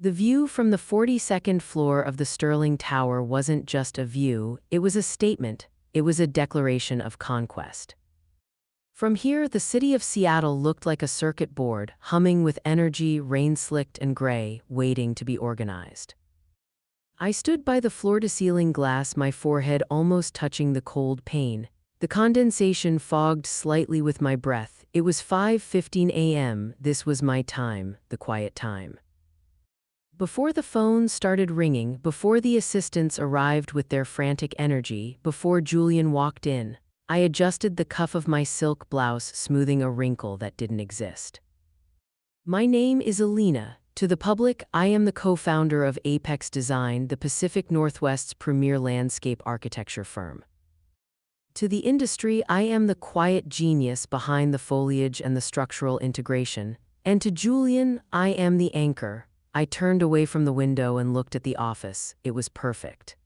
The view from the 42nd floor of the Sterling Tower wasn't just a view, it was a statement, it was a declaration of conquest. From here, the city of Seattle looked like a circuit board, humming with energy, rain-slicked and gray, waiting to be organized. I stood by the floor-to-ceiling glass, my forehead almost touching the cold pane. The condensation fogged slightly with my breath. It was 5:15 a.m. This was my time, the quiet time. Before the phone started ringing, before the assistants arrived with their frantic energy, before Julian walked in, I adjusted the cuff of my silk blouse, smoothing a wrinkle that didn't exist. My name is Elena. To the public, I am the co-founder of Apex Design, the Pacific Northwest's premier landscape architecture firm. To the industry, I am the quiet genius behind the foliage and the structural integration. And to Julian, I am the anchor. I turned away from the window and looked at the office. It was perfect.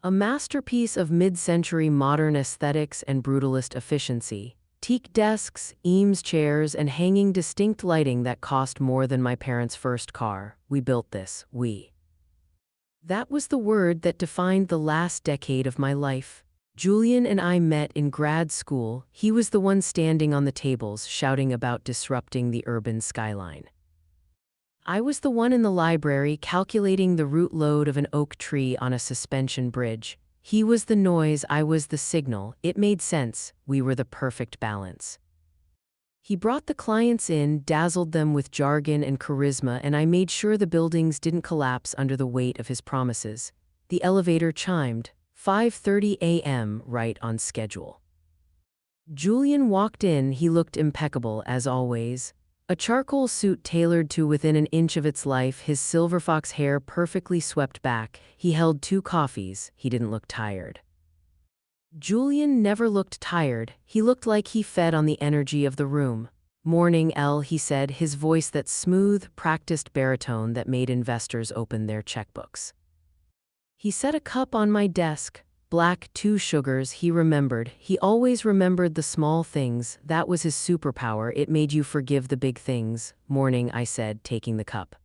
A masterpiece of mid-century modern aesthetics and brutalist efficiency. Teak desks, Eames chairs, and hanging distinct lighting that cost more than my parents' first car. We built this, we. That was the word that defined the last decade of my life. Julian and I met in grad school. He was the one standing on the tables shouting about disrupting the urban skyline. I was the one in the library calculating the root load of an oak tree on a suspension bridge. He was the noise, I was the signal. It made sense. We were the perfect balance. He brought the clients in, dazzled them with jargon and charisma, and I made sure the buildings didn't collapse under the weight of his promises. The elevator chimed. 5:30 a.m., right on schedule. Julian walked in. He looked impeccable, as always. A charcoal suit tailored to within an inch of its life, his silver fox hair perfectly swept back. He held 2 coffees. He didn't look tired. Julian never looked tired. He looked like he fed on the energy of the room. "Morning, Elle," he said, his voice that smooth, practiced baritone that made investors open their checkbooks. He set a cup on my desk. Black, 2 sugars, he remembered. He always remembered the small things. That was his superpower. It made you forgive the big things. "Morning," I said, taking the cup.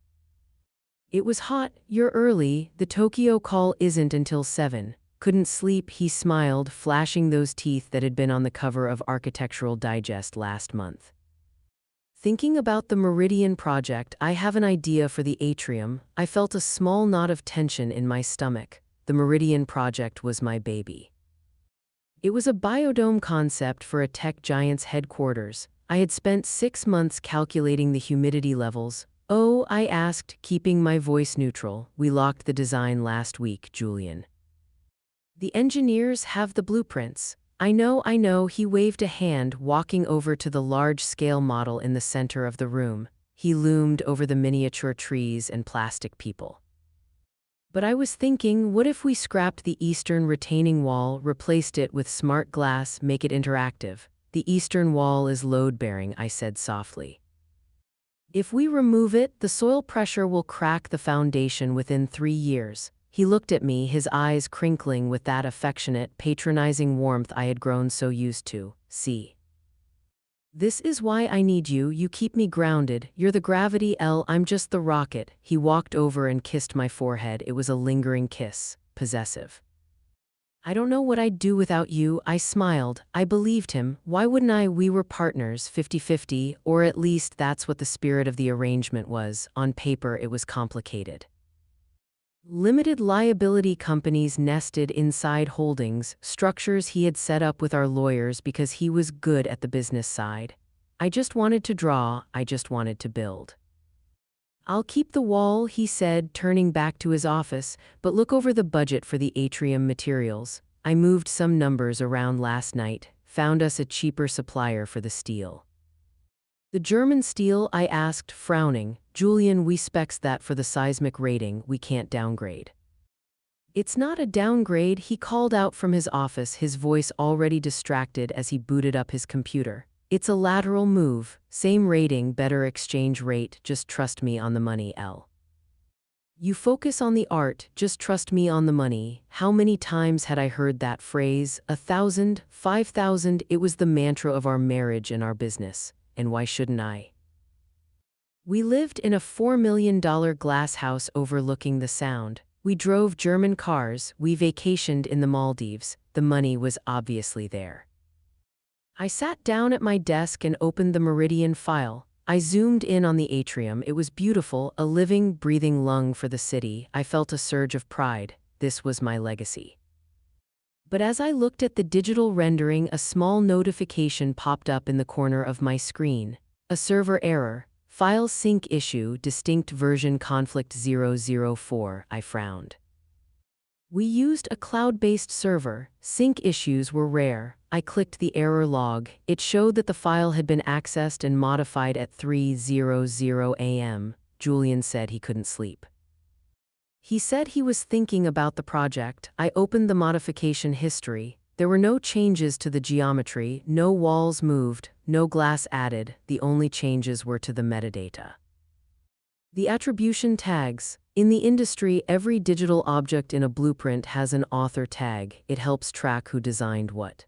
"It was hot. You're early. The Tokyo call isn't until 7. Couldn't sleep," he smiled, flashing those teeth that had been on the cover of Architectural Digest last month. "Thinking about the Meridian project, I have an idea for the atrium." I felt a small knot of tension in my stomach. The Meridian project was my baby. It was a biodome concept for a tech giant's headquarters. I had spent 6 months calculating the humidity levels. "Oh," I asked, keeping my voice neutral. "We locked the design last week, Julian. The engineers have the blueprints." I know, he waved a hand, walking over to the large-scale model in the center of the room. He loomed over the miniature trees and plastic people. "But I was thinking, what if we scrapped the eastern retaining wall, replaced it with smart glass, make it interactive?" "The eastern wall is load-bearing," I said softly. "If we remove it, the soil pressure will crack the foundation within 3 years." He looked at me, his eyes crinkling with that affectionate, patronizing warmth I had grown so used to. "See. This is why I need you. You keep me grounded. You're the gravity, Elle. I'm just the rocket." He walked over and kissed my forehead. It was a lingering kiss, possessive. "I don't know what I'd do without you." I smiled. I believed him. Why wouldn't I? We were partners, 50-50, or at least that's what the spirit of the arrangement was. On paper, it was complicated. Limited liability companies nested inside holdings, structures he had set up with our lawyers because he was good at the business side. I just wanted to draw, I just wanted to build. "I'll keep the wall," he said, turning back to his office, "but look over the budget for the atrium materials. I moved some numbers around last night, found us a cheaper supplier for the steel." "The German steel?" I asked, frowning. "Julian, we specs that for the seismic rating, we can't downgrade." "It's not a downgrade," he called out from his office, his voice already distracted as he booted up his computer. "It's a lateral move. Same rating, better exchange rate, just trust me on the money, Elle. You focus on the art, just trust me on the money." How many times had I heard that phrase? 1,000, 5,000, it was the mantra of our marriage and our business. And why shouldn't I? We lived in a $4 million glass house overlooking the Sound. We drove German cars, we vacationed in the Maldives. The money was obviously there. I sat down at my desk and opened the Meridian file. I zoomed in on the atrium. It was beautiful, a living, breathing lung for the city. I felt a surge of pride. This was my legacy. But as I looked at the digital rendering, a small notification popped up in the corner of my screen. A server error. File sync issue, distinct version conflict 004. I frowned. We used a cloud-based server. Sync issues were rare. I clicked the error log. It showed that the file had been accessed and modified at 3:00 a.m. Julian said he couldn't sleep. He said he was thinking about the project. I opened the modification history. There were no changes to the geometry, no walls moved, no glass added. The only changes were to the metadata. The attribution tags. In the industry, every digital object in a blueprint has an author tag. It helps track who designed what.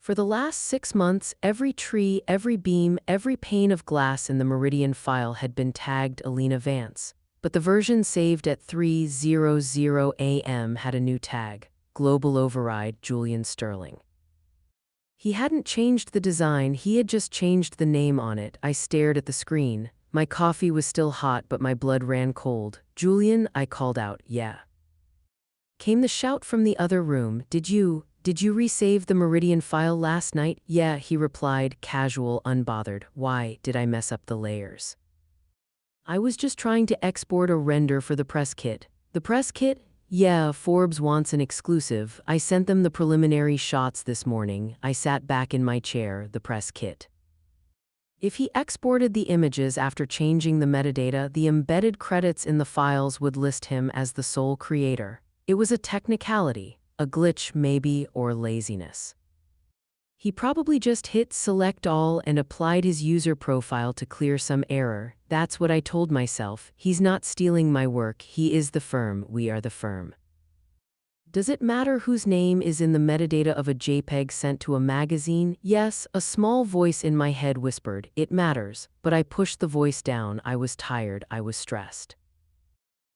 For the last 6 months, every tree, every beam, every pane of glass in the Meridian file had been tagged Elena Vance. But the version saved at 3:00 a.m. had a new tag, Global Override Julian Sterling. He hadn't changed the design, he had just changed the name on it. I stared at the screen. My coffee was still hot, but my blood ran cold. Julian, I called out, yeah. Came the shout from the other room, Did you resave the Meridian file last night? Yeah, he replied, casual, unbothered. Why did I mess up the layers? I was just trying to export a render for the press kit. The press kit? Yeah, Forbes wants an exclusive. I sent them the preliminary shots this morning. I sat back in my chair, the press kit. If he exported the images after changing the metadata, the embedded credits in the files would list him as the sole creator. It was a technicality, a glitch maybe, or laziness. He probably just hit select all and applied his user profile to clear some error. That's what I told myself. He's not stealing my work, he is the firm, we are the firm. Does it matter whose name is in the metadata of a JPEG sent to a magazine? Yes, a small voice in my head whispered, it matters, but I pushed the voice down. I was tired, I was stressed.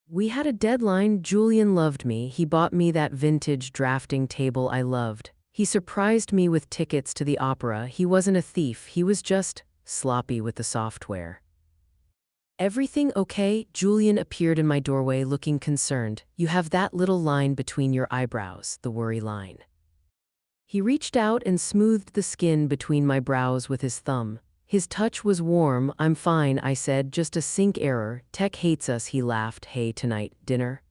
We had a deadline. Julian loved me. He bought me that vintage drafting table I loved. He surprised me with tickets to the opera. He wasn't a thief, he was just sloppy with the software. Everything okay? Julian appeared in my doorway looking concerned. You have that little line between your eyebrows, the worry line. He reached out and smoothed the skin between my brows with his thumb. His touch was warm. I'm fine, I said, just a sync error. Tech hates us, he laughed. Hey, tonight, dinner?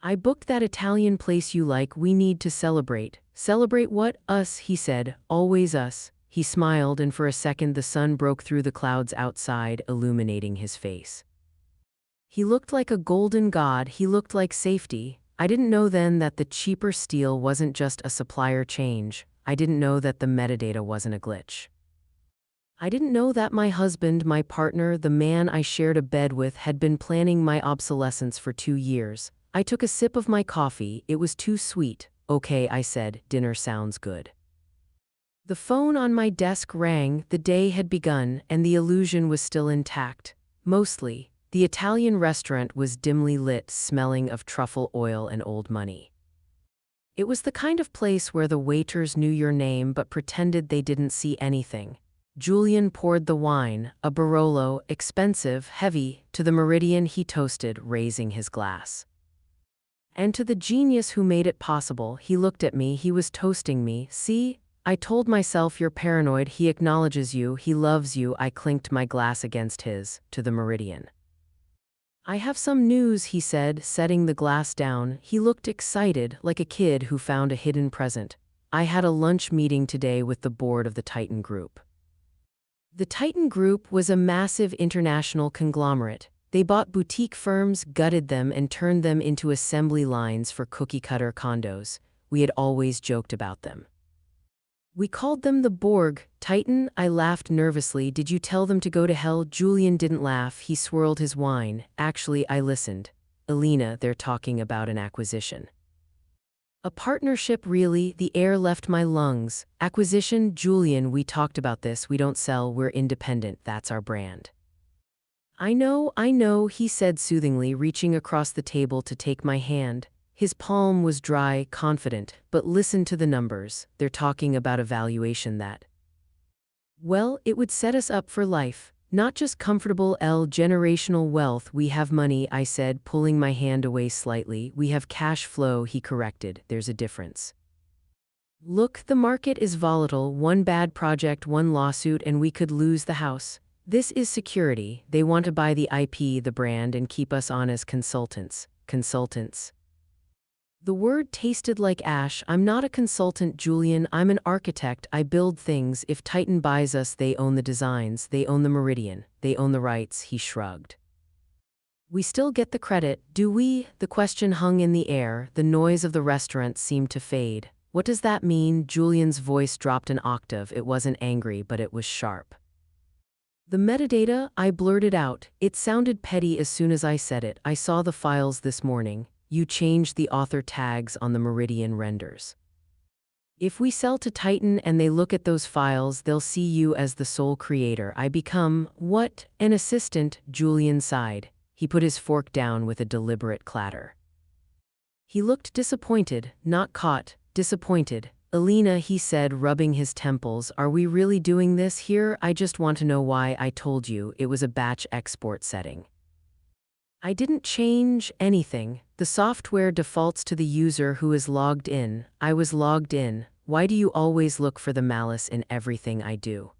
I booked that Italian place you like. We need to celebrate. Celebrate what? Us, he said. Always us. He smiled, and for a second the sun broke through the clouds outside, illuminating his face. He looked like a golden god. He looked like safety. I didn't know then that the cheaper steel wasn't just a supplier change. I didn't know that the metadata wasn't a glitch. I didn't know that my husband, my partner, the man I shared a bed with, had been planning my obsolescence for 2 years. I took a sip of my coffee. It was too sweet. Okay, I said, dinner sounds good. The phone on my desk rang. The day had begun, and the illusion was still intact. Mostly, the Italian restaurant was dimly lit, smelling of truffle oil and old money. It was the kind of place where the waiters knew your name but pretended they didn't see anything. Julian poured the wine, a Barolo, expensive, heavy. To the Meridian he toasted, raising his glass. And to the genius who made it possible. He looked at me. He was toasting me. See? I told myself, you're paranoid. He acknowledges you. He loves you. I clinked my glass against his. To the Meridian. I have some news, he said, setting the glass down. He looked excited, like a kid who found a hidden present. I had a lunch meeting today with the board of the Titan Group. The Titan Group was a massive international conglomerate. They bought boutique firms, gutted them, and turned them into assembly lines for cookie-cutter condos. We had always joked about them. We called them the Borg. Titan, I laughed nervously. Did you tell them to go to hell? Julian didn't laugh. He swirled his wine. Actually, I listened. Elena, they're talking about an acquisition. A partnership, really? The air left my lungs. Acquisition? Julian, we talked about this. We don't sell, we're independent. That's our brand. I know, he said soothingly, reaching across the table to take my hand. His palm was dry, confident, but listen to the numbers. They're talking about a valuation that, well, it would set us up for life. Not just comfortable generational wealth. We have money, I said, pulling my hand away slightly. We have cash flow, he corrected. There's a difference. Look, the market is volatile. One bad project, one lawsuit, and we could lose the house. This is security. They want to buy the IP, the brand, and keep us on as consultants. Consultants. The word tasted like ash. I'm not a consultant, Julian. I'm an architect. I build things. If Titan buys us, they own the designs, they own the meridian, they own the rights, he shrugged. We still get the credit, do we? The question hung in the air. The noise of the restaurant seemed to fade. What does that mean? Julian's voice dropped an octave. It wasn't angry, but it was sharp. The metadata, I blurted out. It sounded petty as soon as I said it. I saw the files this morning. You changed the author tags on the Meridian renders. If we sell to Titan and they look at those files, they'll see you as the sole creator. I become, what? An assistant, Julian sighed. He put his fork down with a deliberate clatter. He looked disappointed, not caught, disappointed. Elena, he said, rubbing his temples, are we really doing this here? I just want to know why. I told you it was a batch export setting. I didn't change anything. The software defaults to the user who is logged in. I was logged in. Why do you always look for the malice in everything I do?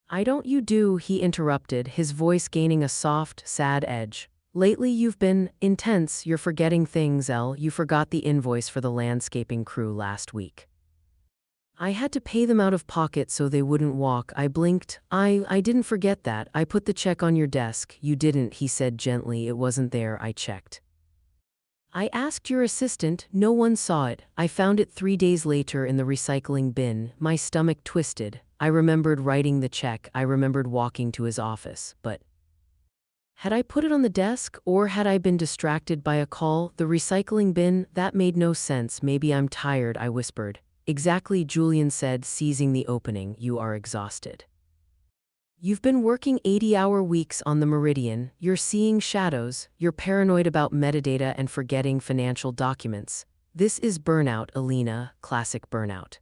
I don't. You do, he interrupted, his voice gaining a soft, sad edge. Lately you've been intense. You're forgetting things, Elle. You forgot the invoice for the landscaping crew last week. I had to pay them out of pocket so they wouldn't walk. I blinked. I didn't forget that. I put the check on your desk. You didn't, he said gently. It wasn't there. I checked. I asked your assistant. No one saw it. I found it 3 days later in the recycling bin. My stomach twisted. I remembered writing the check. I remembered walking to his office. But had I put it on the desk, or had I been distracted by a call? The recycling bin? That made no sense. Maybe I'm tired, I whispered. Exactly, Julian said, seizing the opening. You are exhausted. You've been working 80-hour weeks on the Meridian. You're seeing shadows. You're paranoid about metadata and forgetting financial documents. This is burnout, Elena, classic burnout.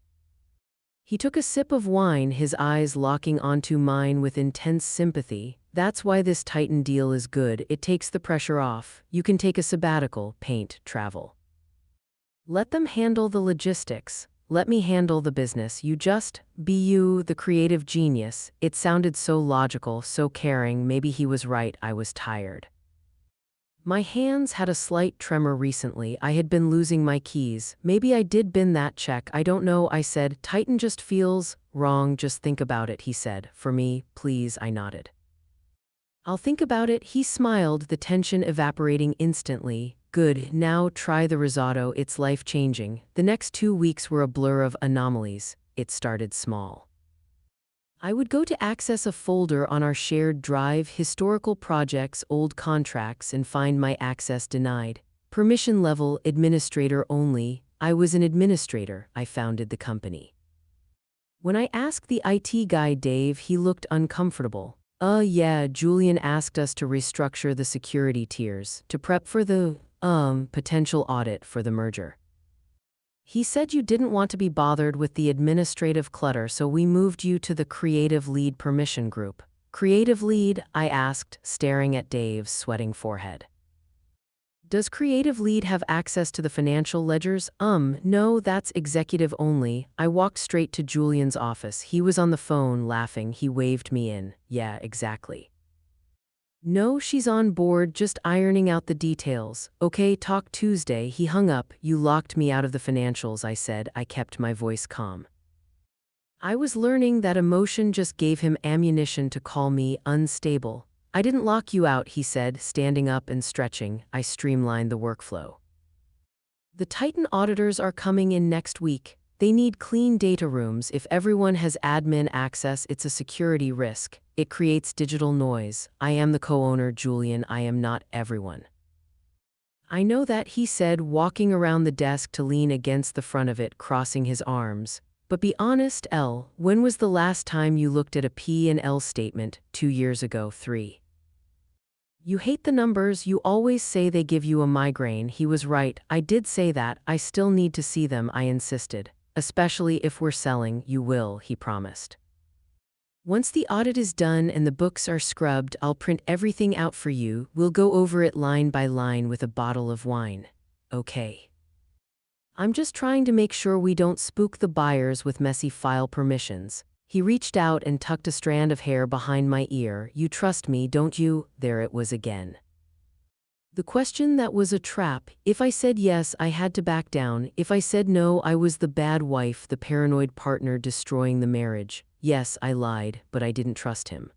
He took a sip of wine, his eyes locking onto mine with intense sympathy. That's why this Titan deal is good. It takes the pressure off. You can take a sabbatical, paint, travel. Let them handle the logistics. Let me handle the business. You just be you, the creative genius. It sounded so logical, so caring. Maybe he was right. I was tired. My hands had a slight tremor recently. I had been losing my keys. Maybe I did bin that check. I don't know, I said. Titan just feels wrong. Just think about it, he said. For me, please, I nodded. I'll think about it, he smiled, the tension evaporating instantly. Good, now try the risotto, it's life-changing. The next 2 weeks were a blur of anomalies. It started small. I would go to access a folder on our shared drive, historical projects, old contracts, and find my access denied. Permission level, administrator only. I was an administrator. I founded the company. When I asked the IT guy Dave, he looked uncomfortable. Yeah, Julian asked us to restructure the security tiers, to prep for the, potential audit for the merger. He said you didn't want to be bothered with the administrative clutter, so we moved you to the creative lead permission group. Creative lead? I asked, staring at Dave's sweating forehead. Does creative lead have access to the financial ledgers? No, that's executive only. I walked straight to Julian's office. He was on the phone, laughing. He waved me in. Yeah, exactly. No, she's on board, just ironing out the details. Okay, talk Tuesday. He hung up. You locked me out of the financials, I said. I kept my voice calm. I was learning that emotion just gave him ammunition to call me unstable. I didn't lock you out, he said, standing up and stretching. I streamlined the workflow. The Titan auditors are coming in next week. They need clean data rooms. If everyone has admin access, it's a security risk. It creates digital noise. I am the co-owner, Julian. I am not everyone. I know that, he said, walking around the desk to lean against the front of it, crossing his arms. But be honest, Elle, when was the last time you looked at a P&L statement? 2 years ago, 3. You hate the numbers, you always say they give you a migraine. He was right, I did say that, I still need to see them, I insisted. Especially if we're selling, you will, he promised. Once the audit is done and the books are scrubbed, I'll print everything out for you, we'll go over it line by line with a bottle of wine. Okay. I'm just trying to make sure we don't spook the buyers with messy file permissions. He reached out and tucked a strand of hair behind my ear. You trust me, don't you? There it was again. The question that was a trap. If I said yes, I had to back down. If I said no, I was the bad wife, the paranoid partner destroying the marriage. Yes, I lied, but I didn't trust him.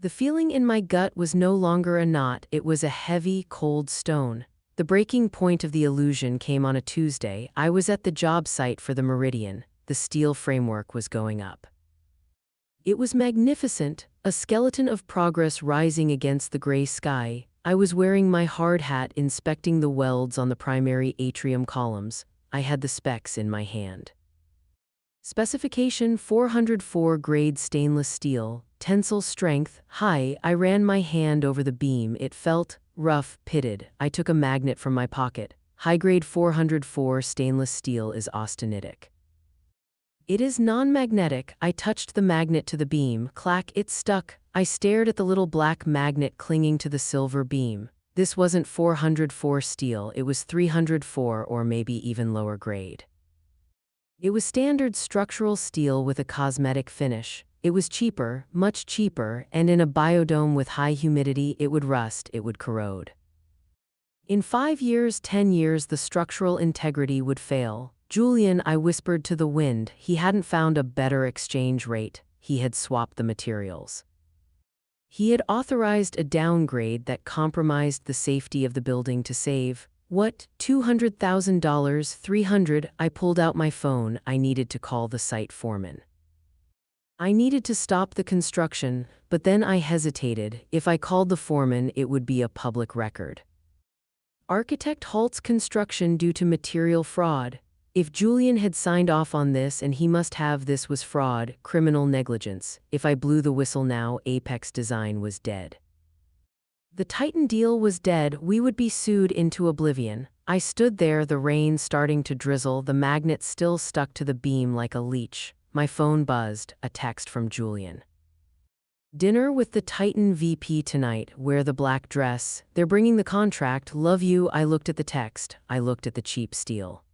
The feeling in my gut was no longer a knot, it was a heavy, cold stone. The breaking point of the illusion came on a Tuesday. I was at the job site for the Meridian. The steel framework was going up. It was magnificent, a skeleton of progress rising against the gray sky. I was wearing my hard hat, inspecting the welds on the primary atrium columns. I had the specs in my hand. Specification 404 grade stainless steel, tensile strength, high. I ran my hand over the beam. It felt rough, pitted. I took a magnet from my pocket. High grade 404 stainless steel is austenitic. It is non-magnetic. I touched the magnet to the beam. Clack, it stuck. I stared at the little black magnet clinging to the silver beam. This wasn't 404 steel, it was 304 or maybe even lower grade. It was standard structural steel with a cosmetic finish. It was cheaper, much cheaper, and in a biodome with high humidity, it would rust, it would corrode. In 5 years, 10 years, the structural integrity would fail. Julian, I whispered to the wind, he hadn't found a better exchange rate. He had swapped the materials. He had authorized a downgrade that compromised the safety of the building to save, what, $200,000, $300? I pulled out my phone. I needed to call the site foreman. I needed to stop the construction, but then I hesitated. If I called the foreman, it would be a public record. Architect halts construction due to material fraud. If Julian had signed off on this, and he must have, this was fraud, criminal negligence. If I blew the whistle now, Apex Design was dead. The Titan deal was dead. We would be sued into oblivion. I stood there, the rain starting to drizzle, the magnet still stuck to the beam like a leech. My phone buzzed, a text from Julian. Dinner with the Titan VP tonight, wear the black dress. They're bringing the contract, love you. I looked at the text. I looked at the cheap steel.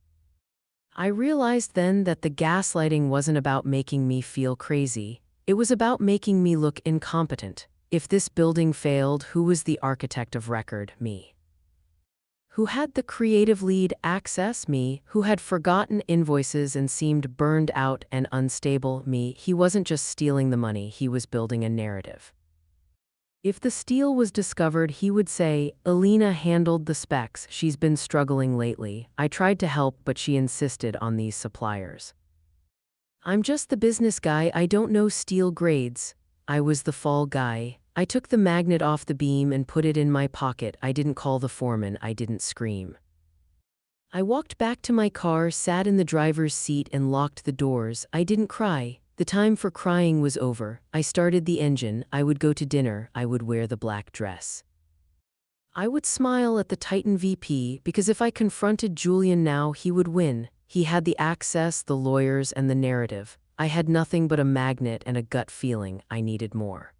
I realized then that the gaslighting wasn't about making me feel crazy. It was about making me look incompetent. If this building failed, who was the architect of record? Me. Who had the creative lead access? Me. Who had forgotten invoices and seemed burned out and unstable? Me. He wasn't just stealing the money, he was building a narrative. If the steal was discovered, he would say, Elena handled the specs, she's been struggling lately. I tried to help, but she insisted on these suppliers. I'm just the business guy, I don't know steel grades. I was the fall guy. I took the magnet off the beam and put it in my pocket. I didn't call the foreman, I didn't scream. I walked back to my car, sat in the driver's seat and locked the doors. I didn't cry. The time for crying was over. I started the engine. I would go to dinner. I would wear the black dress. I would smile at the Titan VP because if I confronted Julian now, he would win. He had the access, the lawyers, and the narrative. I had nothing but a magnet and a gut feeling. I needed more.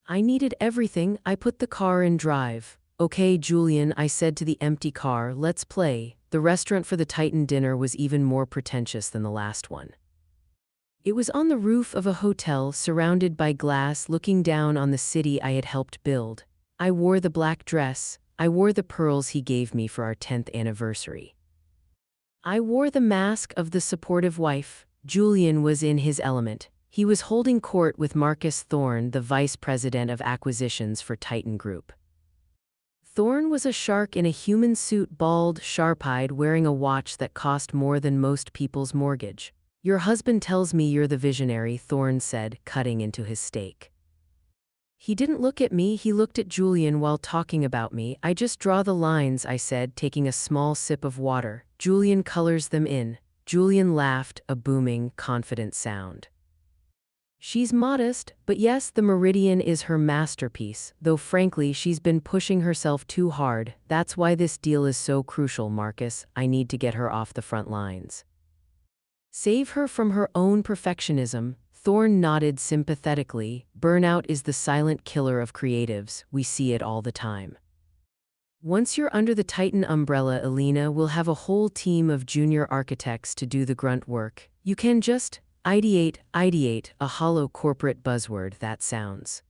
I needed everything. I put the car in drive. Okay, Julian, I said to the empty car, let's play. The restaurant for the Titan dinner was even more pretentious than the last one. It was on the roof of a hotel, surrounded by glass, looking down on the city I had helped build. I wore the black dress. I wore the pearls he gave me for our 10th anniversary. I wore the mask of the supportive wife. Julian was in his element. He was holding court with Marcus Thorne, the vice president of acquisitions for Titan Group. Thorne was a shark in a human suit, bald, sharp-eyed, wearing a watch that cost more than most people's mortgage. Your husband tells me you're the visionary, Thorne said, cutting into his steak. He didn't look at me, he looked at Julian while talking about me. I just draw the lines, I said, taking a small sip of water. Julian colors them in. Julian laughed, a booming, confident sound. She's modest, but yes, the Meridian is her masterpiece, though frankly, she's been pushing herself too hard. That's why this deal is so crucial, Marcus. I need to get her off the front lines. Save her from her own perfectionism. Thorne nodded sympathetically. Burnout is the silent killer of creatives. We see it all the time. Once you're under the Titan umbrella, Elena will have a whole team of junior architects to do the grunt work. You can just ideate, a hollow corporate buzzword that sounds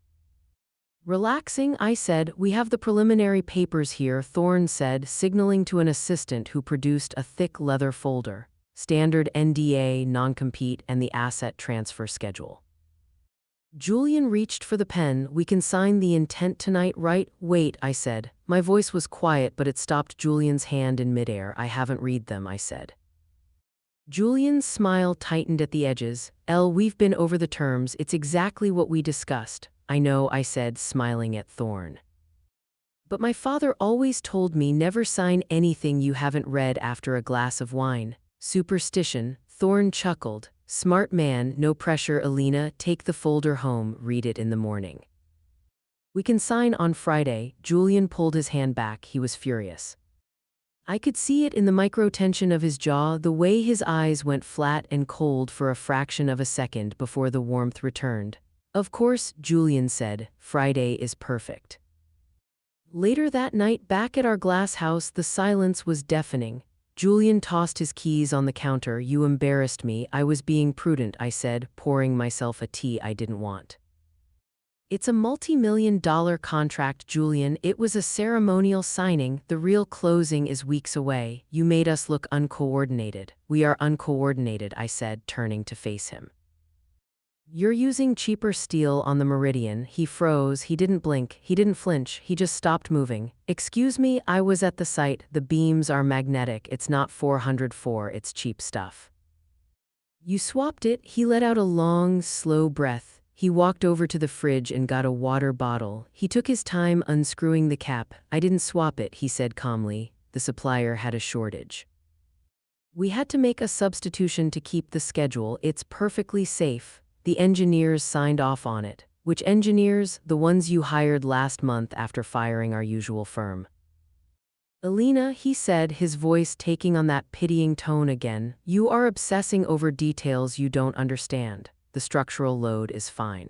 relaxing, I said. We have the preliminary papers here, Thorne said, signaling to an assistant who produced a thick leather folder. Standard NDA, non-compete, and the asset transfer schedule. Julian reached for the pen. We can sign the intent tonight, right? Wait, I said. My voice was quiet, but it stopped Julian's hand in midair. I haven't read them, I said. Julian's smile tightened at the edges. We've been over the terms. It's exactly what we discussed. I know, I said, smiling at Thorne. But my father always told me never sign anything you haven't read after a glass of wine. Superstition, Thorne chuckled. Smart man, no pressure, Elena. Take the folder home, read it in the morning. We can sign on Friday. Julian pulled his hand back. He was furious. I could see it in the micro-tension of his jaw, the way his eyes went flat and cold for a fraction of a second before the warmth returned. Of course, Julian said, Friday is perfect. Later that night, back at our glass house, the silence was deafening. Julian tossed his keys on the counter. You embarrassed me. I was being prudent, I said, pouring myself a tea I didn't want. It's a multi-million-dollar contract, Julian. It was a ceremonial signing. The real closing is weeks away. You made us look uncoordinated. We are uncoordinated, I said, turning to face him. You're using cheaper steel on the Meridian. He froze. He didn't blink. He didn't flinch. He just stopped moving. Excuse me, I was at the site. The beams are magnetic. It's not 404. It's cheap stuff. You swapped it. He let out a long, slow breath. He walked over to the fridge and got a water bottle. He took his time unscrewing the cap. I didn't swap it, he said calmly. The supplier had a shortage. We had to make a substitution to keep the schedule. It's perfectly safe. The engineers signed off on it. Which engineers? The ones you hired last month after firing our usual firm. Elena, he said, his voice taking on that pitying tone again, you are obsessing over details you don't understand. The structural load is fine.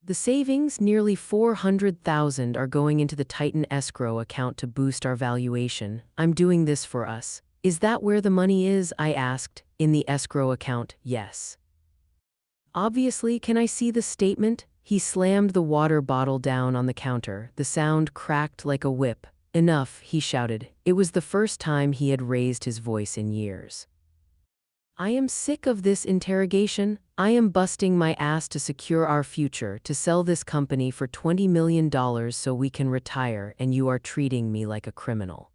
The savings, nearly $400,000, are going into the Titan escrow account to boost our valuation. I'm doing this for us. Is that where the money is? I asked. In the escrow account, yes. Obviously, can I see the statement? He slammed the water bottle down on the counter. The sound cracked like a whip. Enough, he shouted. It was the first time he had raised his voice in years. I am sick of this interrogation. I am busting my ass to secure our future, to sell this company for $20 million so we can retire, and you are treating me like a criminal.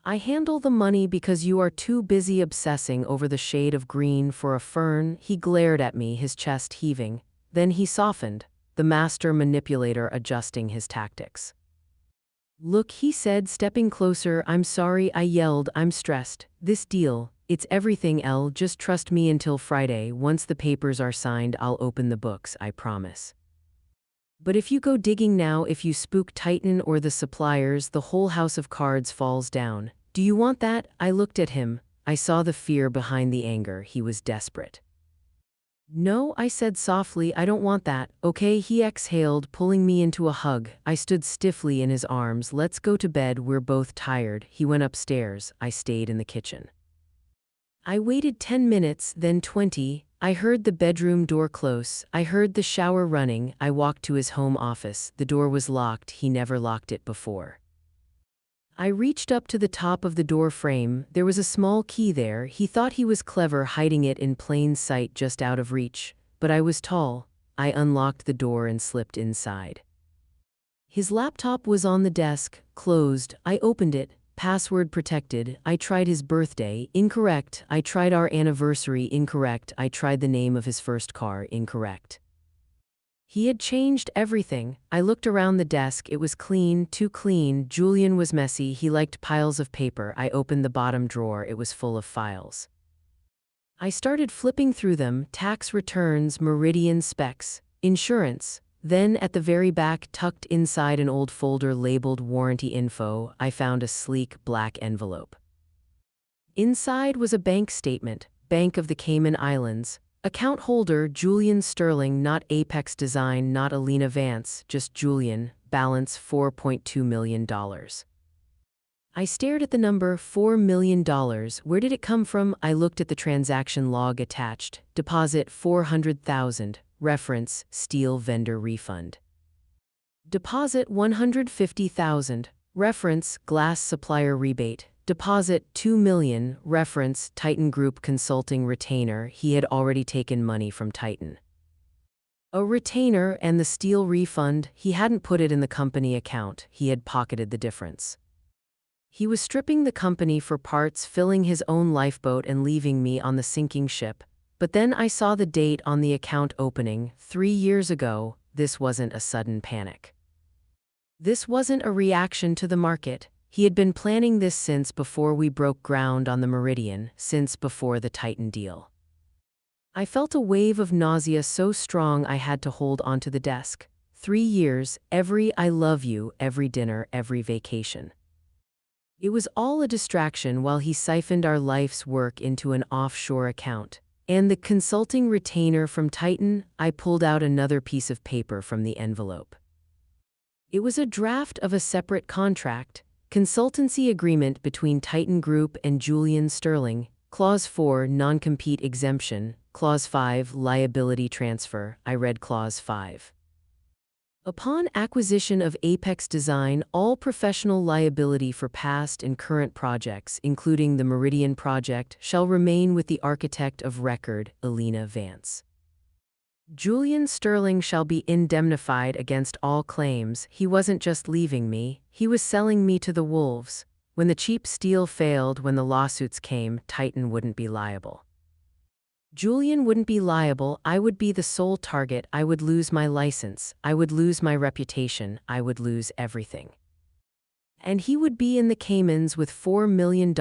I handle the money because you are too busy obsessing over the shade of green for a fern. He glared at me, his chest heaving. Then he softened, the master manipulator adjusting his tactics. Look, he said, stepping closer. I'm sorry, I yelled. I'm stressed. This deal, it's everything, Elle. Just trust me until Friday. Once the papers are signed, I'll open the books, I promise. But if you go digging now, if you spook Titan or the suppliers, the whole house of cards falls down. Do you want that? I looked at him. I saw the fear behind the anger. He was desperate. No, I said softly, I don't want that. Okay, he exhaled, pulling me into a hug. I stood stiffly in his arms. Let's go to bed, we're both tired. He went upstairs. I stayed in the kitchen. I waited 10 minutes, then 20. I heard the bedroom door close. I heard the shower running. I walked to his home office. The door was locked. He never locked it before. I reached up to the top of the door frame. There was a small key there. He thought he was clever hiding it in plain sight just out of reach. But I was tall. I unlocked the door and slipped inside. His laptop was on the desk, closed. I opened it. Password protected. I tried his birthday. Incorrect. I tried our anniversary. Incorrect. I tried the name of his first car. Incorrect. He had changed everything. I looked around the desk. It was clean, too clean. Julian was messy. He liked piles of paper. I opened the bottom drawer. It was full of files. I started flipping through them: tax returns, Meridian specs, insurance. Then at the very back, tucked inside an old folder labeled warranty info, I found a sleek black envelope. Inside was a bank statement: Bank of the Cayman Islands. Account holder Julian Sterling, not Apex Design, not Elena Vance, just Julian. Balance $4.2 million. I stared at the number $4 million. Where did it come from? I looked at the transaction log attached. Deposit $400,000. Reference: steel vendor refund. Deposit $150,000. Reference: glass supplier rebate. Deposit $2 million. Reference: Titan Group consulting retainer. He had already taken money from Titan. A retainer and the steel refund, he hadn't put it in the company account, he had pocketed the difference. He was stripping the company for parts, filling his own lifeboat and leaving me on the sinking ship. But then I saw the date on the account opening, 3 years ago. This wasn't a sudden panic. This wasn't a reaction to the market. He had been planning this since before we broke ground on the Meridian, since before the Titan deal. I felt a wave of nausea so strong I had to hold onto the desk. 3 years, every I love you, every dinner, every vacation. It was all a distraction while he siphoned our life's work into an offshore account. And the consulting retainer from Titan, I pulled out another piece of paper from the envelope. It was a draft of a separate contract: consultancy agreement between Titan Group and Julian Sterling, Clause 4, non-compete exemption, Clause 5, liability transfer. I read Clause 5. Upon acquisition of Apex Design, all professional liability for past and current projects, including the Meridian project, shall remain with the architect of record, Elena Vance. Julian Sterling shall be indemnified against all claims. He wasn't just leaving me, he was selling me to the wolves. When the cheap steel failed, when the lawsuits came, Titan wouldn't be liable. Julian wouldn't be liable, I would be the sole target. I would lose my license, I would lose my reputation, I would lose everything. And he would be in the Caymans with $4 million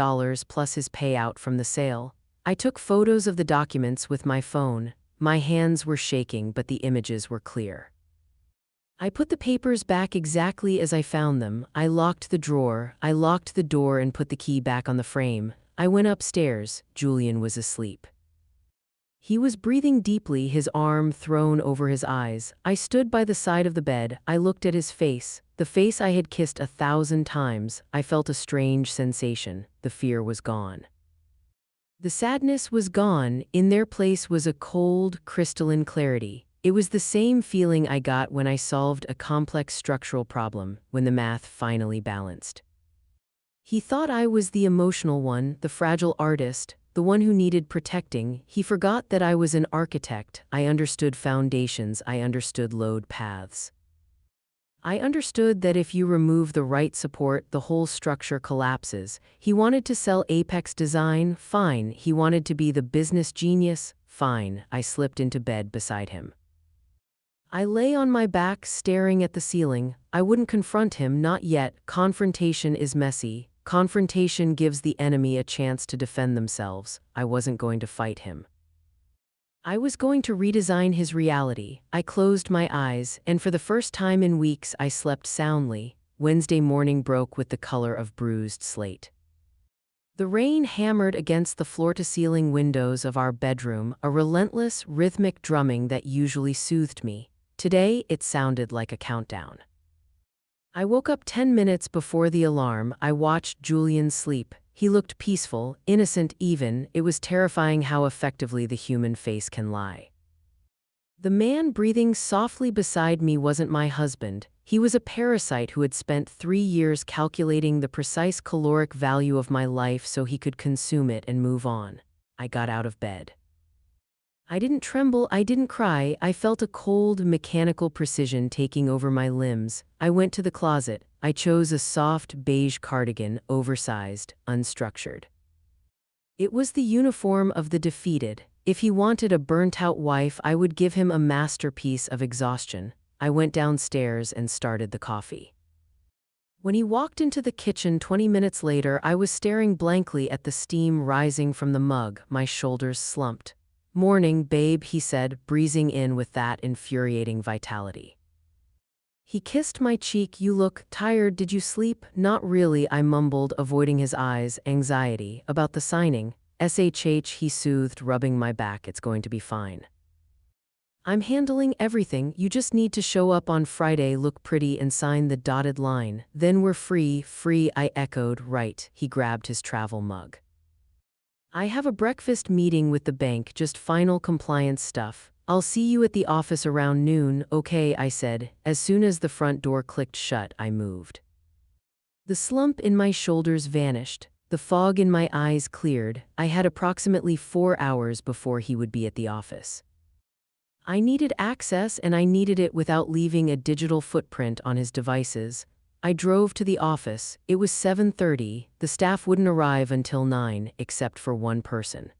plus his payout from the sale. I took photos of the documents with my phone. My hands were shaking, but the images were clear. I put the papers back exactly as I found them. I locked the drawer, I locked the door and put the key back on the frame. I went upstairs. Julian was asleep. He was breathing deeply, his arm thrown over his eyes. I stood by the side of the bed. I looked at his face, the face I had kissed 1,000 times. I felt a strange sensation. The fear was gone. The sadness was gone. In their place was a cold, crystalline clarity. It was the same feeling I got when I solved a complex structural problem, when the math finally balanced. He thought I was the emotional one, the fragile artist, the one who needed protecting. He forgot that I was an architect. I understood foundations, I understood load paths. I understood that if you remove the right support, the whole structure collapses. He wanted to sell Apex Design, fine. He wanted to be the business genius, fine. I slipped into bed beside him. I lay on my back, staring at the ceiling. I wouldn't confront him, not yet. Confrontation is messy. Confrontation gives the enemy a chance to defend themselves. I wasn't going to fight him. I was going to redesign his reality. I closed my eyes, and for the first time in weeks I slept soundly. Wednesday morning broke with the color of bruised slate. The rain hammered against the floor-to-ceiling windows of our bedroom, a relentless, rhythmic drumming that usually soothed me. Today, it sounded like a countdown. I woke up 10 minutes before the alarm. I watched Julian sleep. He looked peaceful, innocent even. It was terrifying how effectively the human face can lie. The man breathing softly beside me wasn't my husband. He was a parasite who had spent 3 years calculating the precise caloric value of my life so he could consume it and move on. I got out of bed. I didn't tremble, I didn't cry. I felt a cold, mechanical precision taking over my limbs. I went to the closet. I chose a soft, beige cardigan, oversized, unstructured. It was the uniform of the defeated. If he wanted a burnt-out wife, I would give him a masterpiece of exhaustion. I went downstairs and started the coffee. When he walked into the kitchen 20 minutes later, I was staring blankly at the steam rising from the mug, my shoulders slumped. "Morning, babe," he said, breezing in with that infuriating vitality. He kissed my cheek. "You look tired. Did you sleep?" "Not really," I mumbled, avoiding his eyes. "Anxiety. About the signing." "SHH," he soothed, rubbing my back. "It's going to be fine. I'm handling everything. You just need to show up on Friday, look pretty, and sign the dotted line. Then we're free." "Free," I echoed. "Right." He grabbed his travel mug. "I have a breakfast meeting with the bank, just final compliance stuff. I'll see you at the office around noon." "Okay," I said. As soon as the front door clicked shut, I moved. The slump in my shoulders vanished. The fog in my eyes cleared. I had approximately 4 hours before he would be at the office. I needed access, and I needed it without leaving a digital footprint on his devices. I drove to the office. It was 7:30. The staff wouldn't arrive until 9, except for one person.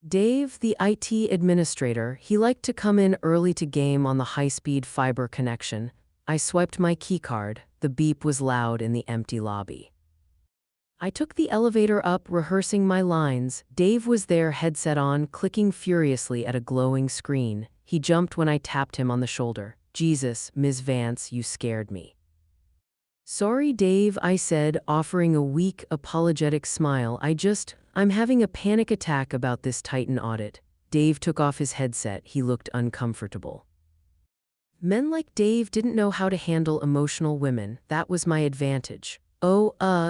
Dave, the IT administrator. He liked to come in early to game on the high-speed fiber connection. I swiped my keycard. The beep was loud in the empty lobby. I took the elevator up, rehearsing my lines. Dave was there, headset on, clicking furiously at a glowing screen. He jumped when I tapped him on the shoulder. "Jesus, Ms. Vance, you scared me." "Sorry, Dave," I said, offering a weak, apologetic smile. I'm having a panic attack about this Titan audit." Dave took off his headset. He looked uncomfortable. Men like Dave didn't know how to handle emotional women. That was my advantage.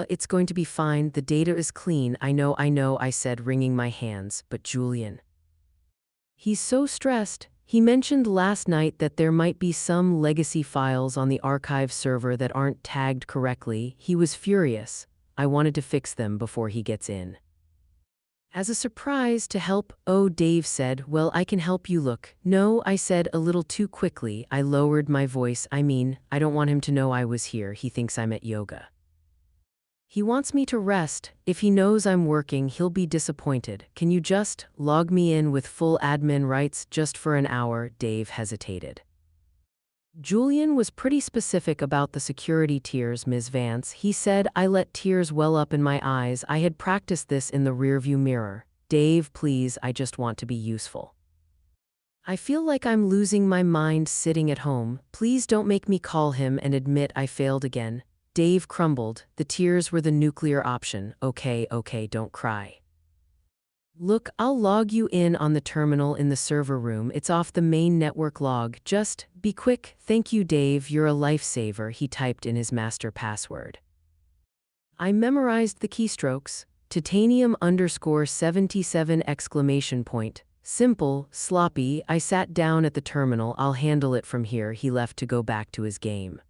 It's going to be fine. The data is clean." I know, I said, wringing my hands. "But Julian. He's so stressed. He mentioned last night that there might be some legacy files on the archive server that aren't tagged correctly. He was furious. I wanted to fix them before he gets in." As a surprise to help, Dave said, "Well, I can help you look." "No," I said a little too quickly. I lowered my voice. "I don't want him to know I was here. He thinks I'm at yoga. He wants me to rest. If he knows I'm working, he'll be disappointed. Can you just log me in with full admin rights just for an hour?" Dave hesitated. "Julian was pretty specific about the security tiers, Ms. Vance," he said. I let tears well up in my eyes. I had practiced this in the rearview mirror. "Dave, please, I just want to be useful. I feel like I'm losing my mind sitting at home. Please don't make me call him and admit I failed again." Dave crumbled. The tears were the nuclear option. Okay, don't cry. "Look, I'll log you in on the terminal in the server room. It's off the main network log. Just be quick." "Thank you, Dave. You're a lifesaver," he typed in his master password. I memorized the keystrokes. Titanium_77! Simple, sloppy. I sat down at the terminal. "I'll handle it from here." He left to go back to his game.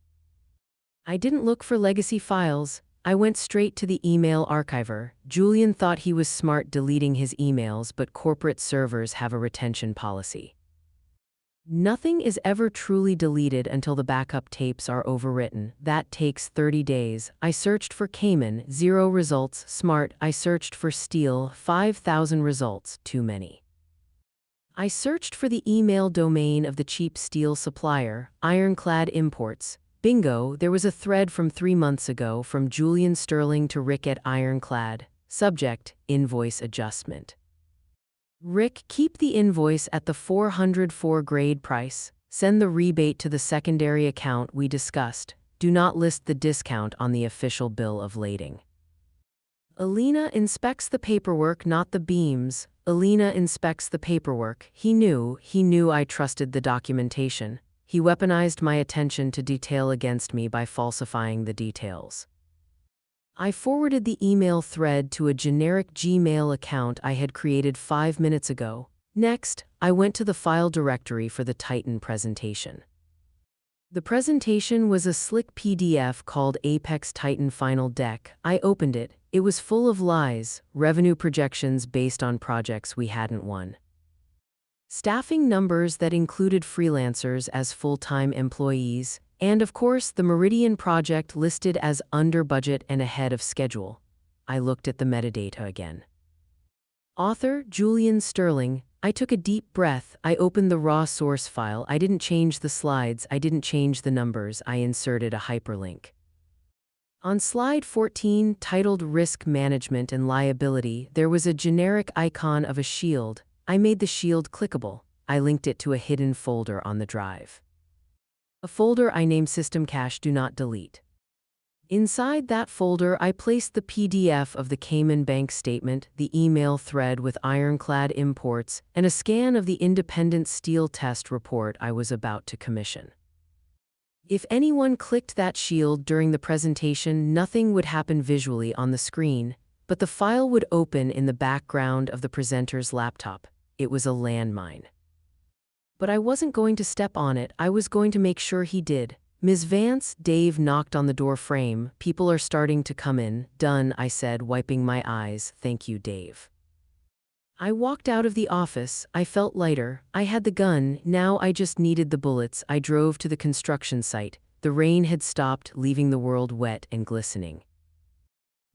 I didn't look for legacy files. I went straight to the email archiver. Julian thought he was smart deleting his emails, but corporate servers have a retention policy. Nothing is ever truly deleted until the backup tapes are overwritten. That takes 30 days. I searched for Cayman, 0 results. Smart. I searched for steel, 5,000 results. Too many. I searched for the email domain of the cheap steel supplier, Ironclad Imports. Bingo, there was a thread from 3 months ago from Julian Sterling to Rick at Ironclad. Subject, invoice adjustment. "Rick, keep the invoice at the 404 grade price. Send the rebate to the secondary account we discussed. Do not list the discount on the official bill of lading." Elena inspects the paperwork, not the beams. Elena inspects the paperwork. He knew I trusted the documentation. He weaponized my attention to detail against me by falsifying the details. I forwarded the email thread to a generic Gmail account I had created 5 minutes ago. Next, I went to the file directory for the Titan presentation. The presentation was a slick PDF called Apex Titan Final Deck. I opened it. It was full of lies, revenue projections based on projects we hadn't won. Staffing numbers that included freelancers as full-time employees, and of course the Meridian project listed as under budget and ahead of schedule. I looked at the metadata again. Author, Julian Sterling. I took a deep breath. I opened the raw source file. I didn't change the slides. I didn't change the numbers. I inserted a hyperlink. On slide 14, titled Risk Management and Liability, there was a generic icon of a shield. I made the shield clickable. I linked it to a hidden folder on the drive. A folder I named System Cache Do Not Delete. Inside that folder, I placed the PDF of the Cayman Bank statement, the email thread with ironclad imports, and a scan of the independent steel test report I was about to commission. If anyone clicked that shield during the presentation, nothing would happen visually on the screen, but the file would open in the background of the presenter's laptop. It was a landmine. But I wasn't going to step on it, I was going to make sure he did. Ms. Vance, Dave knocked on the door frame. People are starting to come in. Done, I said, wiping my eyes. Thank you, Dave. I walked out of the office. I felt lighter. I had the gun. Now I just needed the bullets. I drove to the construction site. The rain had stopped, leaving the world wet and glistening.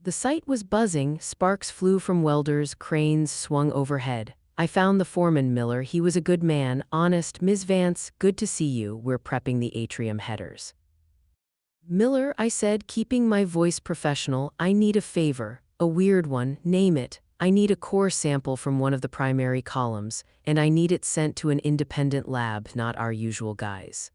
The site was buzzing. Sparks flew from welders. Cranes swung overhead. I found the foreman, Miller. He was a good man, honest. Ms. Vance, good to see you. We're prepping the atrium headers. Miller, I said, keeping my voice professional, I need a favor. A weird one, name it. I need a core sample from one of the primary columns, and I need it sent to an independent lab, not our usual guys.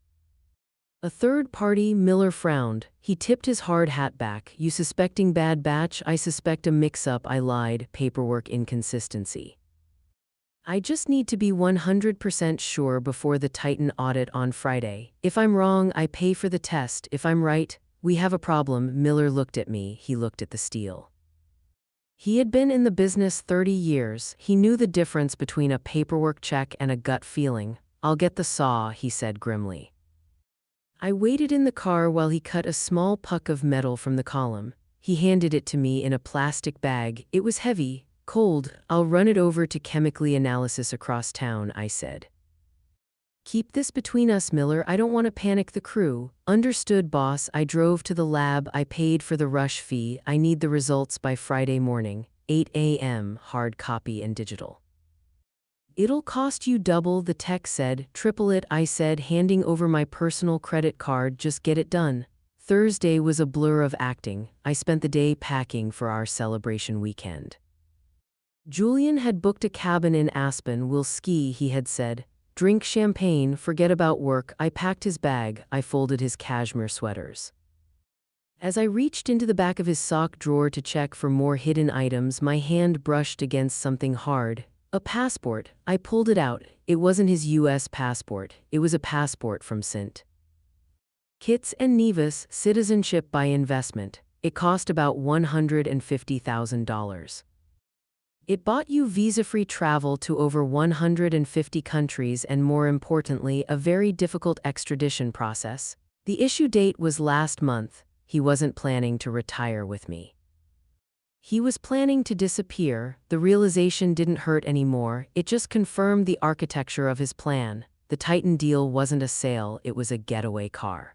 A third party, Miller frowned. He tipped his hard hat back. You suspecting bad batch? I suspect a mix-up. I lied. Paperwork inconsistency. I just need to be 100% sure before the Titan audit on Friday. If I'm wrong, I pay for the test. If I'm right, we have a problem. Miller looked at me. He looked at the steel. He had been in the business 30 years. He knew the difference between a paperwork check and a gut feeling. I'll get the saw, he said grimly. I waited in the car while he cut a small puck of metal from the column. He handed it to me in a plastic bag. It was heavy. Cold. I'll run it over to chemically analysis across town, I said. Keep this between us, Miller. I don't want to panic the crew. Understood, boss. I drove to the lab. I paid for the rush fee. I need the results by Friday morning, 8 a.m., hard copy and digital. It'll cost you double, the tech said. Triple it, I said, handing over my personal credit card. Just get it done. Thursday was a blur of acting. I spent the day packing for our celebration weekend. Julian had booked a cabin in Aspen. We'll ski, he had said. Drink champagne, forget about work. I packed his bag. I folded his cashmere sweaters. As I reached into the back of his sock drawer to check for more hidden items, my hand brushed against something hard. A passport. I pulled it out. It wasn't his U.S. passport. It was a passport from St. Kitts and Nevis, citizenship by investment. It cost about $150,000. It bought you visa-free travel to over 150 countries and, more importantly, a very difficult extradition process. The issue date was last month. He wasn't planning to retire with me. He was planning to disappear. The realization didn't hurt anymore. It just confirmed the architecture of his plan. The Titan deal wasn't a sale, it was a getaway car.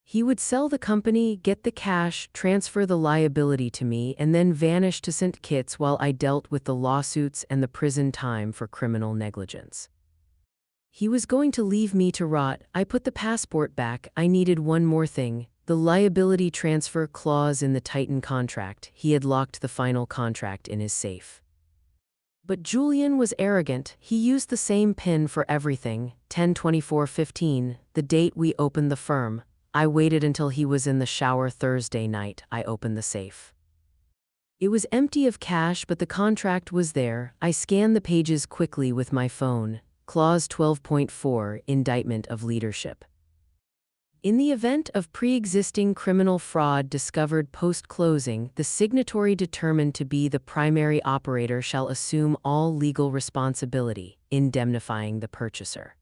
He would sell the company, get the cash, transfer the liability to me, and then vanish to St. Kitts while I dealt with the lawsuits and the prison time for criminal negligence. He was going to leave me to rot. I put the passport back. I needed one more thing. The liability transfer clause in the Titan contract. He had locked the final contract in his safe. But Julian was arrogant. He used the same PIN for everything, 10/24/15, the date we opened the firm. I waited until he was in the shower Thursday night. I opened the safe. It was empty of cash, but the contract was there. I scanned the pages quickly with my phone. Clause 12.4, Indictment of Leadership. In the event of pre-existing criminal fraud discovered post-closing, the signatory determined to be the primary operator shall assume all legal responsibility, indemnifying the purchaser.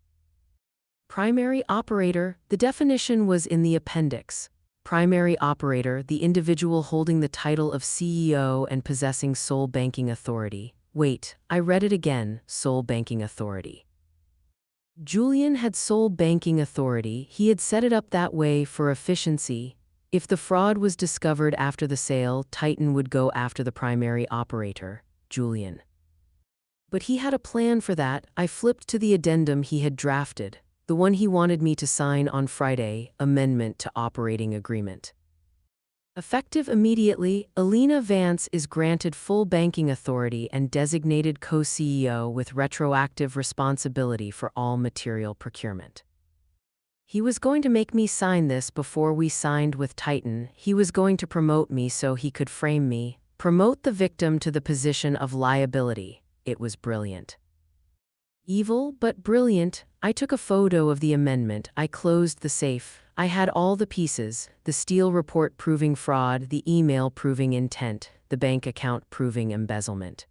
Primary operator, the definition was in the appendix. Primary operator, the individual holding the title of CEO and possessing sole banking authority. Wait, I read it again, sole banking authority. Julian had sole banking authority. He had set it up that way for efficiency. If the fraud was discovered after the sale, Titan would go after the primary operator, Julian. But he had a plan for that. I flipped to the addendum he had drafted, the one he wanted me to sign on Friday, amendment to operating agreement. Effective immediately, Elena Vance is granted full banking authority and designated co-CEO with retroactive responsibility for all material procurement. He was going to make me sign this before we signed with Titan. He was going to promote me so he could frame me, promote the victim to the position of liability. It was brilliant. Evil, but brilliant. I took a photo of the amendment. I closed the safe. I had all the pieces: the Steele report proving fraud, the email proving intent, the bank account proving embezzlement,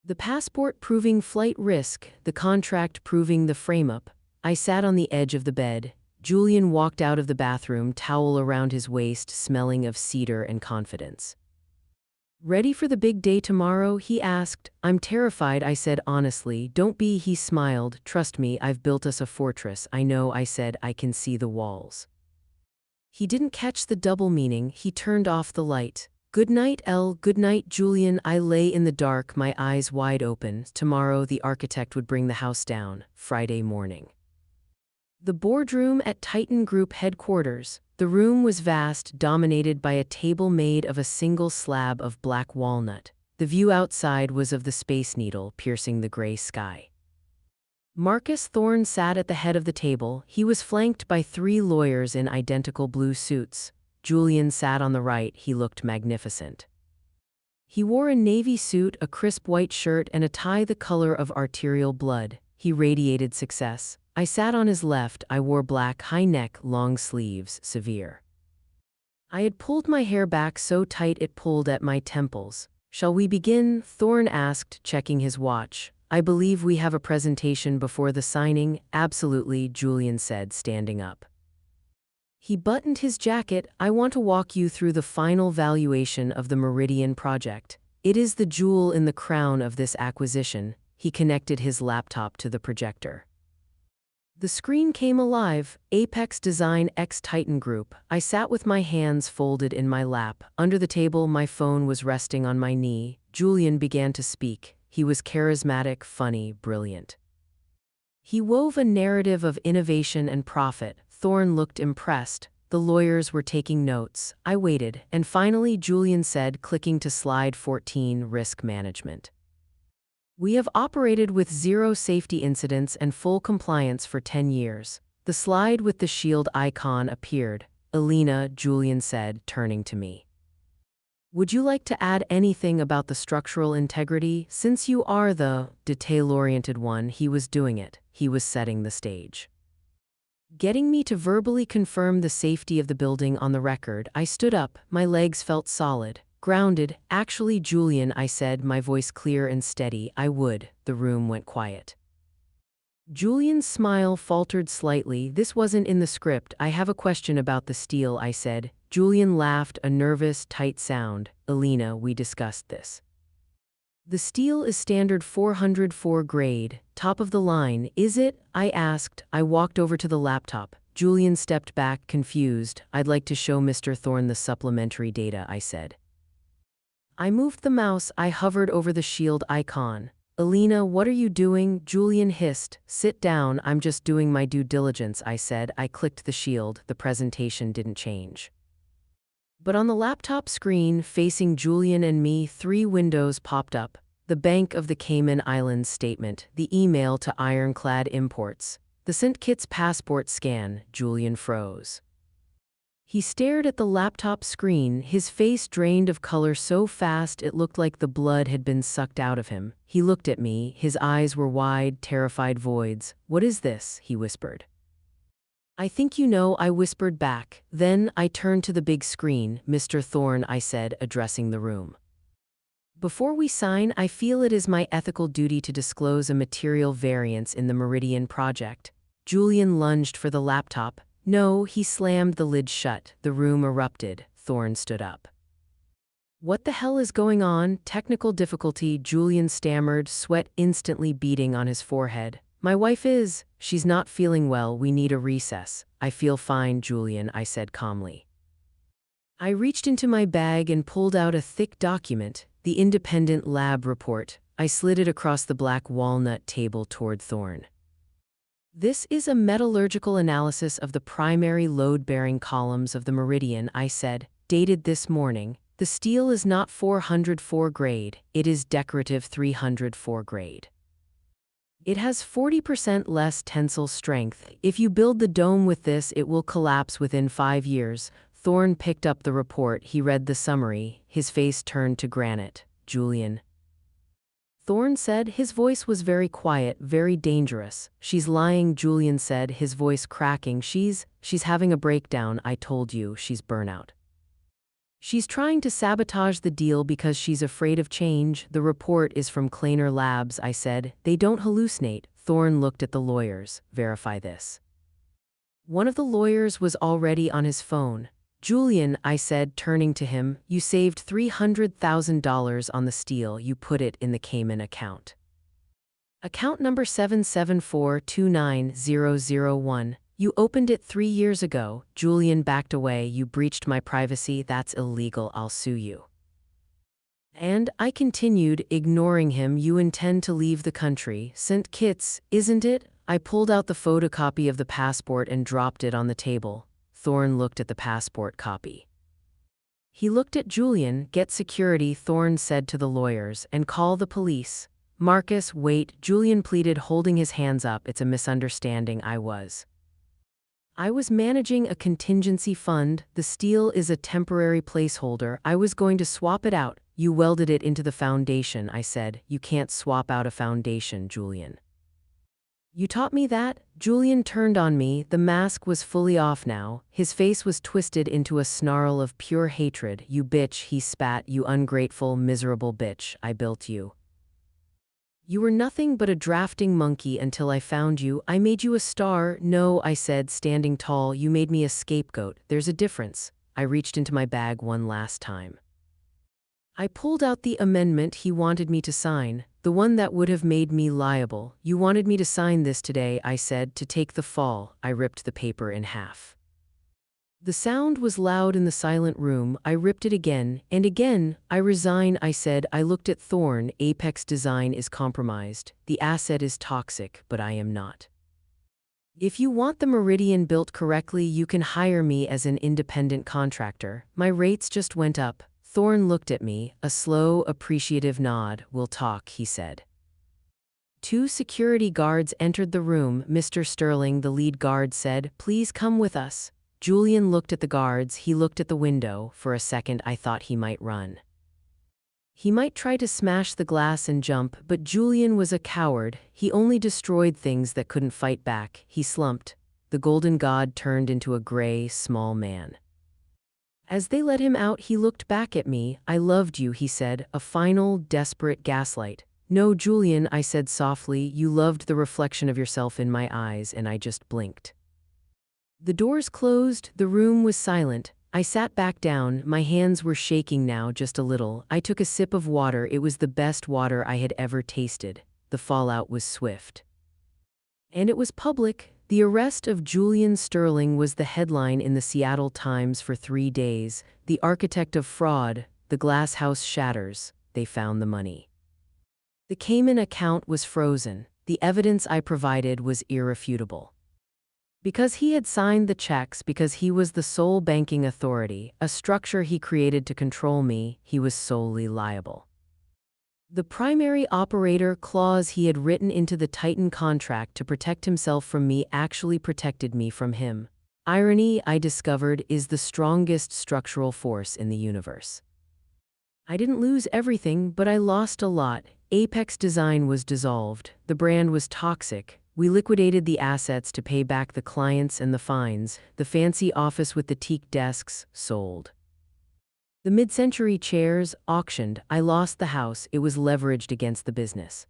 the passport proving flight risk, the contract proving the frame-up. I sat on the edge of the bed. Julian walked out of the bathroom, towel around his waist, smelling of cedar and confidence. "Ready for the big day tomorrow?" he asked. "I'm terrified," I said honestly. "Don't be," he smiled. "Trust me, I've built us a fortress." "I know," I said. "I can see the walls." He didn't catch the double meaning. He turned off the light. "Good night, Elle." "Good night, Julian." I lay in the dark, my eyes wide open. Tomorrow the architect would bring the house down. Friday morning. The boardroom at Titan Group headquarters. The room was vast, dominated by a table made of a single slab of black walnut. The view outside was of the Space Needle piercing the gray sky. Marcus Thorne sat at the head of the table. He was flanked by 3 lawyers in identical blue suits. Julian sat on the right. He looked magnificent. He wore a navy suit, a crisp white shirt, and a tie the color of arterial blood. He radiated success. I sat on his left. I wore black, high neck, long sleeves, severe. I had pulled my hair back so tight it pulled at my temples. "Shall we begin?" Thorne asked, checking his watch. "I believe we have a presentation before the signing." "Absolutely," Julian said, standing up. He buttoned his jacket. "I want to walk you through the final valuation of the Meridian project. It is the jewel in the crown of this acquisition." He connected his laptop to the projector. The screen came alive. Apex Design X Titan Group. I sat with my hands folded in my lap. Under the table, my phone was resting on my knee. Julian began to speak. He was charismatic, funny, brilliant. He wove a narrative of innovation and profit. Thorne looked impressed. The lawyers were taking notes. I waited, and finally Julian said, clicking to slide 14, risk management. "We have operated with 0 safety incidents and full compliance for 10 years. The slide with the shield icon appeared. "Elena," Julian said, turning to me. "Would you like to add anything about the structural integrity? Since you are the detail-oriented one." He was doing it. He was setting the stage. Getting me to verbally confirm the safety of the building on the record. I stood up. My legs felt solid. Grounded. "Actually, Julian," I said, my voice clear and steady, "I would." The room went quiet. Julian's smile faltered slightly. "This wasn't in the script. I have a question about the steel," I said. Julian laughed, a nervous, tight sound. "Elena, we discussed this. The steel is standard 404 grade, top of the line, is it?" I asked. I walked over to the laptop. Julian stepped back, confused. "I'd like to show Mr. Thorne the supplementary data," I said. I moved the mouse. I hovered over the shield icon. "Elena, what are you doing?" Julian hissed. "Sit down. I'm just doing my due diligence," I said. I clicked the shield. The presentation didn't change. But on the laptop screen, facing Julian and me, 3 windows popped up. The Bank of the Cayman Islands statement, the email to Ironclad Imports, the St. Kitts passport scan. Julian froze. He stared at the laptop screen, his face drained of color so fast it looked like the blood had been sucked out of him. He looked at me, his eyes were wide, terrified voids. "What is this?" he whispered. "I think you know," I whispered back. Then I turned to the big screen. "Mr. Thorne," I said, addressing the room. "Before we sign, I feel it is my ethical duty to disclose a material variance in the Meridian project." Julian lunged for the laptop. "No," he slammed the lid shut. The room erupted. Thorne stood up. "What the hell is going on?" "Technical difficulty," Julian stammered, sweat instantly beading on his forehead. "My wife is. She's not feeling well. We need a recess." "I feel fine, Julian," I said calmly. I reached into my bag and pulled out a thick document, the independent lab report. I slid it across the black walnut table toward Thorne. "This is a metallurgical analysis of the primary load-bearing columns of the Meridian," I said. dated this morning. The steel is not 404 grade, it is decorative 304 grade. It has 40% less tensile strength. If you build the dome with this, it will collapse within 5 years. Thorne picked up the report. He read the summary. His face turned to granite. Julian. Thorne said. His voice was very quiet, very dangerous. She's lying, Julian said, his voice cracking. She's having a breakdown. I told you, she's burnout. She's trying to sabotage the deal because she's afraid of change. The report is from Kleiner Labs, I said. They don't hallucinate. Thorne looked at the lawyers. Verify this. One of the lawyers was already on his phone. Julian, I said, turning to him, you saved $300,000 on the steel. You put it in the Cayman account. Account number 774290001. You opened it 3 years ago. Julian backed away. You breached my privacy. That's illegal. I'll sue you. And I continued, ignoring him. You intend to leave the country. St. Kitts, isn't it? I pulled out the photocopy of the passport and dropped it on the table. Thorne looked at the passport copy. He looked at Julian. Get security, Thorne said to the lawyers, and call the police. Marcus, wait, Julian pleaded, holding his hands up. It's a misunderstanding. I was managing a contingency fund. The steel is a temporary placeholder. I was going to swap it out. You welded it into the foundation, I said. You can't swap out a foundation, Julian. You taught me that? Julian turned on me. The mask was fully off now. His face was twisted into a snarl of pure hatred. You bitch, he spat. You ungrateful, miserable bitch. I built you. You were nothing but a drafting monkey until I found you. I made you a star. No, I said, standing tall. You made me a scapegoat. There's a difference. I reached into my bag one last time. I pulled out the amendment he wanted me to sign, the one that would have made me liable. You wanted me to sign this today, I said, to take the fall. I ripped the paper in half. The sound was loud in the silent room. I ripped it again, and again. I resign, I said. I looked at Thorne. Apex Design is compromised. The asset is toxic, but I am not. If you want the Meridian built correctly, you can hire me as an independent contractor. My rates just went up. Thorne looked at me, a slow, appreciative nod. We'll talk, he said. 2 security guards entered the room. Mr. Sterling, the lead guard, said, please come with us. Julian looked at the guards. He looked at the window. For a second, I thought he might run. He might try to smash the glass and jump, but Julian was a coward. He only destroyed things that couldn't fight back. He slumped. The golden god turned into a gray, small man. As they let him out, he looked back at me. I loved you, he said, a final, desperate gaslight. No, Julian, I said softly, you loved the reflection of yourself in my eyes, and I just blinked. The doors closed. The room was silent. I sat back down. My hands were shaking now, just a little. I took a sip of water. It was the best water I had ever tasted. The fallout was swift. And it was public. The arrest of Julian Sterling was the headline in the Seattle Times for 3 days. The architect of fraud, the glass house shatters. They found the money. The Cayman account was frozen. The evidence I provided was irrefutable. Because he had signed the checks, because he was the sole banking authority, a structure he created to control me, he was solely liable. The primary operator clause he had written into the Titan contract to protect himself from me actually protected me from him. Irony, I discovered, is the strongest structural force in the universe. I didn't lose everything, but I lost a lot. Apex Design was dissolved. The brand was toxic. We liquidated the assets to pay back the clients and the fines. The fancy office with the teak desks sold. The mid-century chairs auctioned. I lost the house. It was leveraged against the business.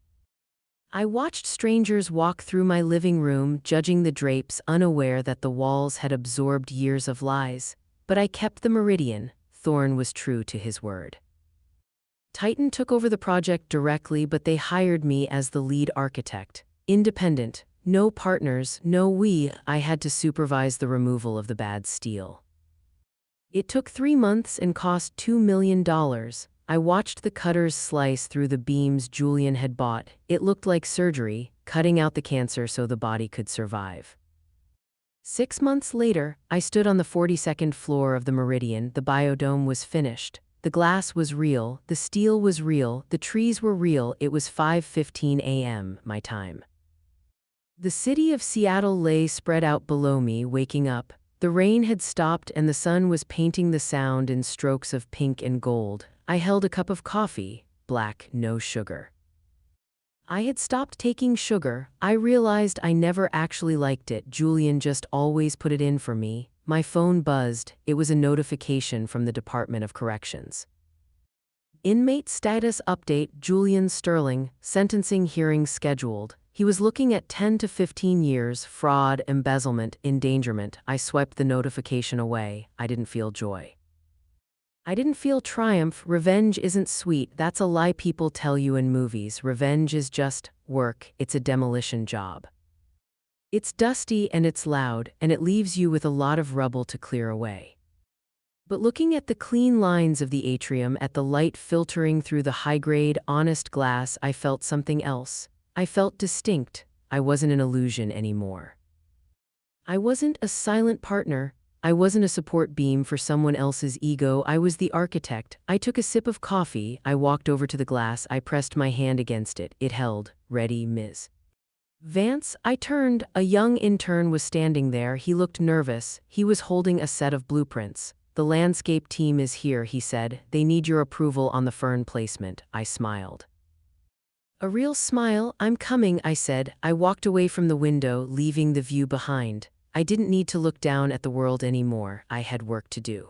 I watched strangers walk through my living room, judging the drapes, unaware that the walls had absorbed years of lies. But I kept the Meridian. Thorne was true to his word. Titan took over the project directly, but they hired me as the lead architect. Independent, no partners, no we. I had to supervise the removal of the bad steel. It took 3 months and cost $2 million. I watched the cutters slice through the beams Julian had bought. It looked like surgery, cutting out the cancer so the body could survive. 6 months later, I stood on the 42nd floor of the Meridian. The biodome was finished. The glass was real, the steel was real, the trees were real. It was 5:15 a.m., my time. The city of Seattle lay spread out below me, waking up. The rain had stopped and the sun was painting the sound in strokes of pink and gold. I held a cup of coffee, black, no sugar. I had stopped taking sugar. I realized I never actually liked it. Julian just always put it in for me. My phone buzzed. It was a notification from the Department of Corrections. Inmate status update: Julian Sterling, sentencing hearing scheduled. He was looking at 10 to 15 years, fraud, embezzlement, endangerment. I swiped the notification away. I didn't feel joy. I didn't feel triumph. Revenge isn't sweet. That's a lie people tell you in movies. Revenge is just work. It's a demolition job. It's dusty and it's loud, and it leaves you with a lot of rubble to clear away. But looking at the clean lines of the atrium, at the light filtering through the high-grade, honest glass, I felt something else. I felt distinct. I wasn't an illusion anymore. I wasn't a silent partner. I wasn't a support beam for someone else's ego. I was the architect. I took a sip of coffee. I walked over to the glass. I pressed my hand against it. It held. Ready, Ms. Vance? I turned. A young intern was standing there. He looked nervous. He was holding a set of blueprints. "The landscape team is here," he said. "They need your approval on the fern placement." I smiled. A real smile. "I'm coming," I said. I walked away from the window, leaving the view behind. I didn't need to look down at the world anymore. I had work to do.